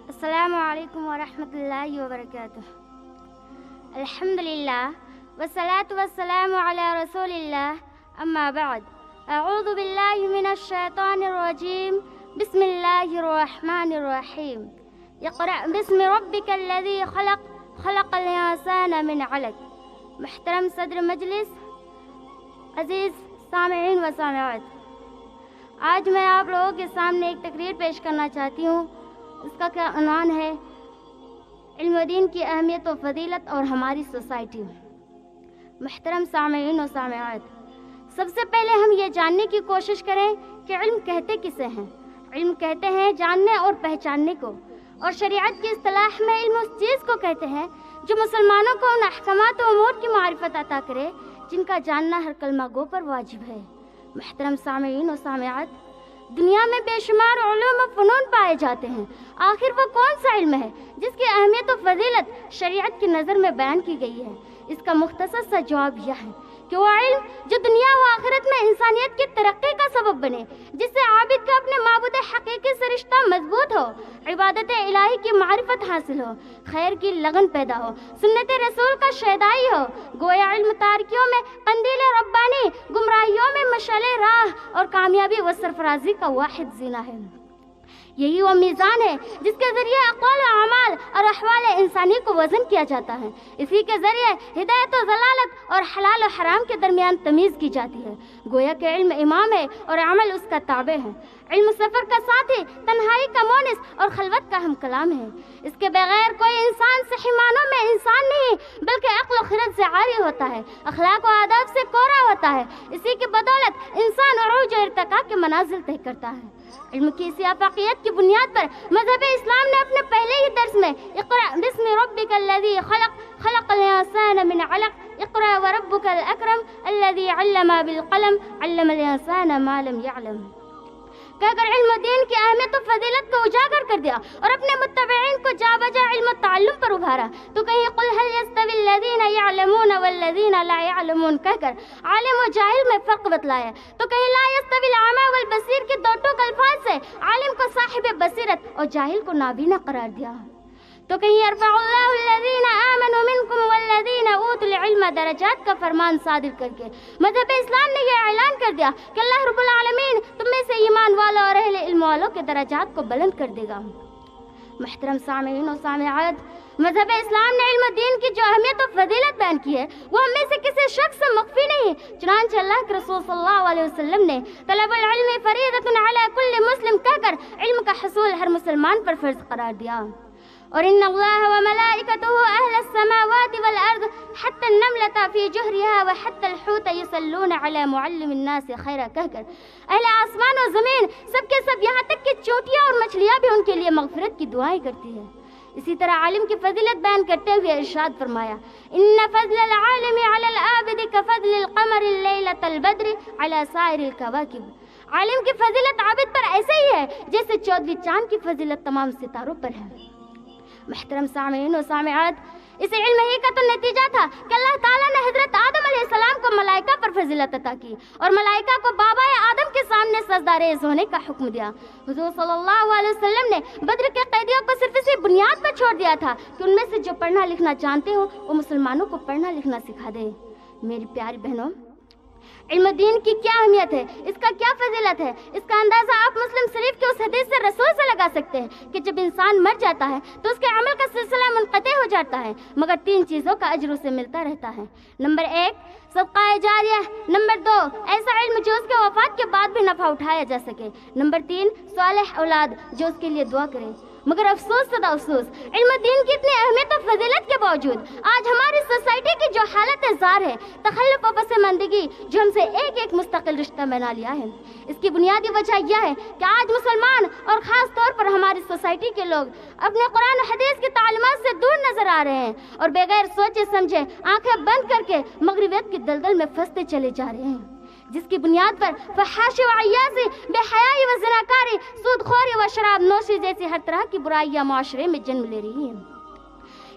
अस्सलामु अलैकुम वरहमतुल्लाहि वबरकातुह। अल्हम्दुलिल्लाह वस्सलातु वस्सलामु अला रसूलिल्लाह, अम्मा बाद। अऊज़ु बिल्लाहि मिनश शैतानिर रजीम, बिस्मिल्लाहिर रहमानिर रहीम। इक़रा बिस्मि रब्बिकल लज़ी खलक़, खलक़ल इंसाना मिन अलक़। मुहतरम सदर मजलिस, अज़ीज़ सामिईन व सामिआत, आज मैं आप लोगों के सामने एक तकरीर पेश करना चाहती हूँ। उसका क्या उन्वान है, इल्म दीन की अहमियत व फजीलत और हमारी सोसाइटी। मुहतरम सामिईन व सामिआत, सबसे पहले हम ये जानने की कोशिश करें कि इल्म कहते किसे हैं। इल्म कहते हैं जानने और पहचानने को, और शरीयत की इस्तिलाह में इल्म उस चीज़ को कहते हैं जो मुसलमानों को उन अहकामात व उमूर की मारिफत अता करे जिनका जानना हर कलमा गो पर वाजिब है। मुहतरम सामिईन व सामिआत, दुनिया में बेशुमार उलूम व फ़नून पाए जाते हैं, आखिर वो कौन सा इल्म है जिसकी अहमियत व फजीलत शरीयत की नज़र में बयान की गई है? इसका मुख्तसर सा जवाब यह है कि वो इल्म जो दुनिया व आखिरत में इंसानियत की तरक्की का सबब बने, जिससे आबिद का अपने माबूद हकीकी से रिश्ता मजबूत हो, इबादत इलाही की मारिफत हासिल हो, खैर की लगन पैदा हो, सुन्नत रसूल का शहदाई हो। गोया इल्म तारिकियों में कंदील रब्बानी, गुमराहियों में मशाले राह और कामयाबी व सरफराजी का वाहिद जीना है। यही वो मीज़ान है जिसके ज़रिए अक़वाल व अमाल और अहवाल इंसानी को वज़न किया जाता है। इसी के ज़रिए हिदायत व ज़लालत और हलाल व हराम के दरमियान तमीज़ की जाती है। गोया कि इल्म इमाम है और अमल उसका ताबे है। इल्म सफ़र का साथी, तन्हाई का मोनिस और खलवत का हम कलाम है। इसके बगैर कोई इंसान सही मानों में इंसान नहीं, बल्कि अक्ल व खिरत से आरी होता है, अखलाक व आदाब से कोरा होता है। इसी की बदौलत इंसान उरूज और इर्तिका के मनाजिल तय करता है। इल्म की इसी आफाकियत की बुनियाद पर मज़हब इस्लाम ने अपने पहले ही दर्स में इक़रा बिस्मि रब्बिकल लज़ी खलक़, खलक़ल इंसाना मिन अलक़, इक़रा व रब्बुकल अकरम अल्लज़ी अल्लम बिल क़लम, अल्लमल इंसाना मा लम यअलम कहकर इल्म दीन की अहमियत व फजीलत को उजागर कर दिया और अपने मुत्तबईन को जा बजा इल्म ताल्लुम पर उभारा। तो कहीं कुल हल यस्तविल लज़ीना यअलमून वल्लज़ीना ला यअलमून कहकर आलिम व जाहिल में फ़र्क बतलाया। तो कहीं ला यस्तविल आमा वल बसीर के दो टूक अल्फाज से आलिम को साहिब बसीरत और जाहिल को नाबीना करार दिया। तो कहीं यरफ़उल्लाहु अल्लज़ीना आमनू मिनकुम वल्लज़ीना ऊतुल इल्म दरजात का फरमान सादिर करके मज़हब इस्लाम ने यह ऐलान कर दिया कि अल्लाह रब्बुल आलमीन तुम में से ईमान वालों और अहले इल्म वालों के दरजात को बुलंद कर देगा। मुहतरम सामिईन और सामिआत, मज़हब इस्लाम ने इल्म दीन की जो अहमियत और फजीलत बयान की है वो हम में से किसी शख्स से मख्फी नहीं। चुनांचे अल्लाह के रसूल सल्लल्लाहु अलैहि वसल्लम ने तलबुल इल्म फरीदतुन अला कुल्लि मुस्लिम कहकर इल्म का हसूल हर मुसलमान पर फर्ज करार दिया। और इन्नल्लाह व मलाइकतुहु अहलस समावाति वल अर्द हत्ता अन्नमलता फी जुहरिहा व हत्ता अलहूत यसल्लूना अला मुअल्लिमिन नास खैरा कहकर अहले आसमान और ज़मीन सबके सब यहाँ तक कि चोटियाँ और मछलियाँ भी उनके लिए मग़फ़िरत की दुआएं करती है। इसी तरह आलिम की फजीलत बयान करते हुए इरशाद फरमाया, इन्न फज़लल आलिमी अलल आबिद कफ़ज़लिल क़मरि लैलतल बद्रि अला साइरिल कवाकिब। आलिम की फजीलत आबिद पर ऐसे ही है जैसे चौदहवीं चांद की फजीलत तमाम सितारों पर है। मुहतरम सामिईन और सामिआत, इस इल्म ही का तो नतीजा था कि अल्लाह ताला ने हज़रत आदम अलैहिस्सलाम को मलाइका पर फजीलत अता की और मलाइका को बाबा आदम के सामने सजदा रेज़ होने का हुक्म दिया। हुज़ूर सल्लल्लाहु अलैहि वसल्लम ने बद्र के कैदियों को सिर्फ इसी बुनियाद पर छोड़ दिया था कि उनमें से जो पढ़ना लिखना जानते हो वो मुसलमानों को पढ़ना लिखना सिखा दे। मेरी प्यारी बहनों, इल्म दीन की क्या अहमियत है, इसका क्या फजीलत है, इसका अंदाज़ा आप मुस्लिम शरीफ के उस हदीस से रसूल से लगा सकते हैं कि जब इंसान मर जाता है तो उसके अमल का सिलसिला मुनक़ते हो जाता है, मगर 3 चीज़ों का अजर उसे मिलता रहता है। नंबर 1 सदक़ा जारिया, नंबर 2 ऐसा इल्म जो उसके वफ़ात के बाद भी नफ़ा उठाया जा सके, नंबर 3 सालेह औलाद जो उसके लिए दुआ करे। मगर अफसोस सदा अफसोस, इल्म दीन की इतनी अहमियत और फजीलत के बावजूद आज हमारी सोसाइटी की जो हालत ज़ार है, तखल्लुफ़ और पसमानदगी जो हमसे एक एक मुस्तकिल रिश्ता बना लिया है, इसकी बुनियादी वजह यह है कि आज मुसलमान और ख़ास तौर पर हमारी सोसाइटी के लोग अपने कुरान और हदीस की तालीमात से दूर नजर आ रहे हैं और बगैर सोचे समझे आंखें बंद करके मगरिबियत की दलदल में फंसते चले जा रहे हैं, जिसकी बुनियाद पर फहाशी व अय्यासी, बेहयाई व ज़नाकारी, सूदखोरी व शराब नोशी जैसी हर तरह की बुराइयां माशरे में जन्म ले रही हैं।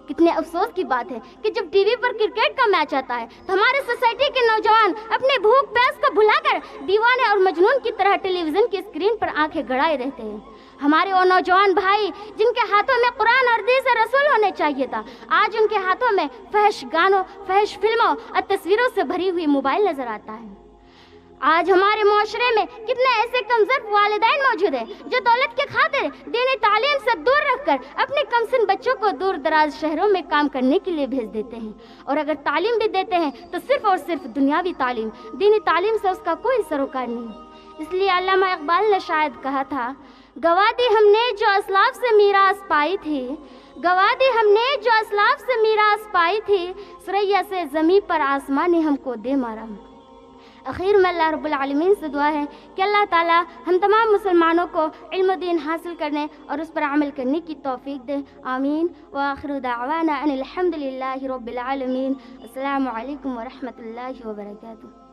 कितने अफसोस की बात है कि जब टीवी पर क्रिकेट का मैच आता है तो हमारे सोसाइटी के नौजवान अपने भूख प्यास को भुलाकर दीवाने और मजनून की तरह टेलीविजन की स्क्रीन पर आंखें गड़ाए रहते हैं। ہمارے وہ نوجوان بھائی جن کے ہاتھوں میں قرآن اور حدیث رسول ہونے چاہیے تھا، آج ان کے ہاتھوں میں فحش گانوں، فحش فلموں اور تصویروں سے بھری ہوئی موبائل نظر آتا ہے۔ آج ہمارے معاشرے میں کتنے ایسے کمزور والدین موجود ہیں جو دولت کے خاطر دینی تعلیم سے دور رکھ کر اپنے کمسن بچوں کو دور دراز شہروں میں کام کرنے کے لیے بھیج دیتے ہیں، اور اگر تعلیم بھی دیتے ہیں تو صرف اور صرف دنیاوی تعلیم، دینی تعلیم سے اس کا کوئی سروکار نہیں۔ اس لیے علامہ اقبال نے شاید کہا تھا، گوا دی ہم نے جو اسلاف سے میراث پائی تھی، گوا دی ہم نے جو اسلاف سے میراث پائی تھی، ثریا سے زمین پر آسمان نے ہم کو دے مارا۔ اخیر میں اللہ رب العالمین سے دعا ہے کہ اللہ تعالیٰ ہم تمام مسلمانوں کو علم و دین حاصل کرنے اور اس پر عمل کرنے کی توفیق دے، آمین۔ وآخر دعوانا ان الحمد للہ رب العالمین۔ السلام علیکم ورحمۃ اللہ وبرکاتہ۔